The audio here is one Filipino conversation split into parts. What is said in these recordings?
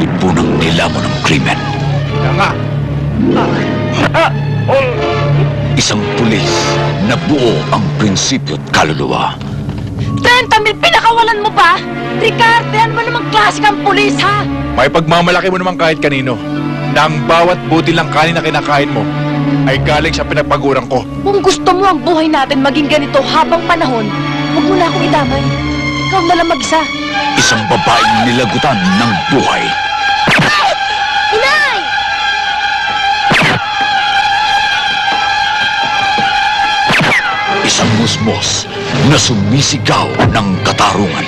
lipunang nilamon ng krimen. Nga. Isang pulis na buo ang prinsipyo at kaluluwa. 30,000 pinakawalan mo pa? Ricardo, ano ba namang klase kang pulis, ha? May pagmamalaki mo naman kahit kanino na ang bawat butil ng kanin na kinakain mo ay galing sa pinagpaguran ko. Kung gusto mo ang buhay natin maging ganito habang panahon, huwag mo na akong idamay. Ikaw na lang mag-isa. Isang babaeng nilagutan ng buhay. Inay! Isang musmos na sumisigaw ng katarungan.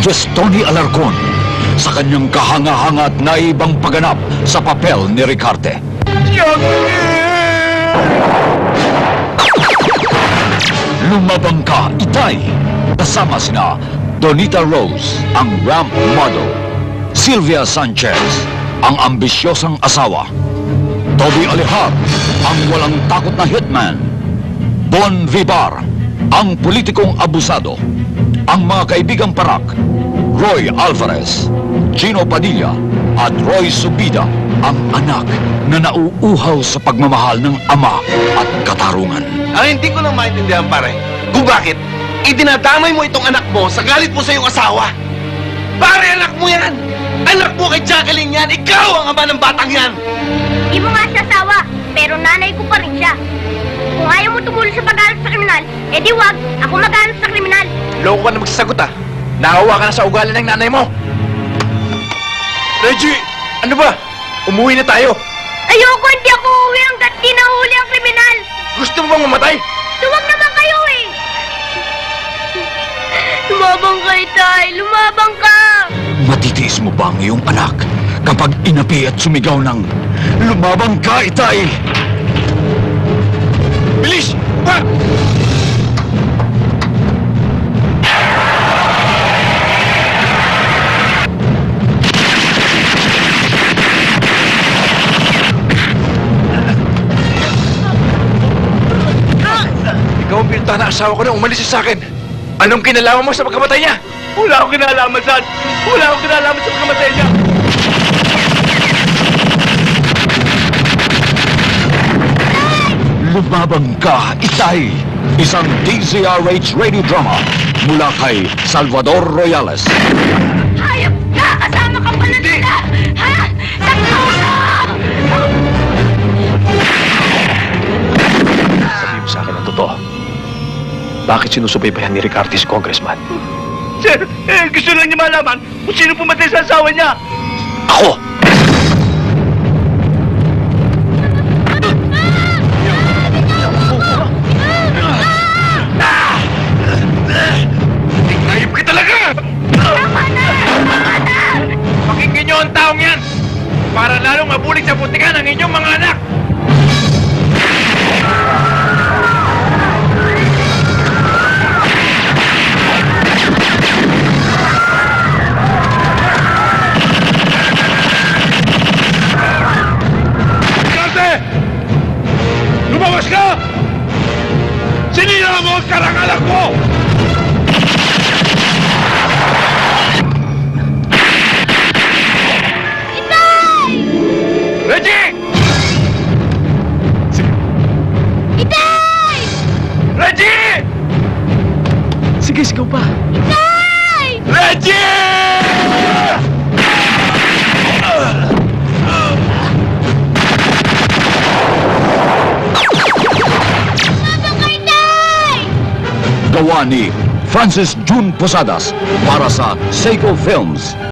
Diyos Tony Alarcon sa kanyang kahanga-hanga at naibang pagganap sa papel ni Ricarte. Lumabang ka, Itay! Kasama sina Donita Rose, ang ramp model, Sylvia Sanchez, ang ambisyosang asawa, Toby Alihar, ang walang takot na hitman, Bon Vivar, ang politikong abusado, ang mga kaibigang parak, Roy Alvarez, Gino Padilla, at Roy Subida, ang anak na nauuhaw sa pagmamahal ng ama at katarungan. Ang hindi ko lang maintindihan, pare, kung bakit idinadamay mo itong anak mo sa galit mo sa iyong asawa. Pare, anak mo yan! Anak mo kay Jacqueline yan! Ikaw ang ama ng batang yan! Di mo nga siya asawa, pero nanay ko pa rin siya. Kung ayaw mo tumulong sa pag-aaral sa kriminal, edi wag, ako mag-aaral sa kriminal. Loko ka na magsasagot ah. Naawa ka na sa ugali ng nanay mo. Reggie! Ano ba? Umuwi na tayo. Ayoko, hindi ako uuwi hanggat di nahuli ang kriminal. Gusto mo bang mamatay? Tuwag naman kayo eh! Lumabang ka, Itay! Lumabang ka! Matitiis mo ba ang iyong anak kapag inapi at sumigaw ng lumabang ka, Itay? Bilis! Ha! Ikaw ang pinuntahan na asawa ko na umalis siya sa akin. Anong kinalaman mo sa pagkamatay niya? Wala akong kinalaman, San. Wala akong kinalaman sa pagkamatay niya. Lumabang ka, Itay! Isang DZRH radio drama mula kay Salvador Royales. Hayop ka! Kasama ka pala nila! Ha? Nagtulong! Sabihin mo sa akin ang totoo. Bakit sinusubaybayan ni Ricarte si Congressman? Sir, gusto lang niya malaman kung sino pumatay sa asawa niya. Ako! Tingayip ka talaga! Pakinggan niyo ang taong yan! Para lalong mabulig sa putikan ang inyong mga anak! Lumabas ka! Sinira mo ang karangalan ko! Reggie! Itay! Reggie! Sige, sigaw pa. Itay! Reggie! Lumabang ka, Itay! Gawa ni Francis June Posadas para sa Seiko Films.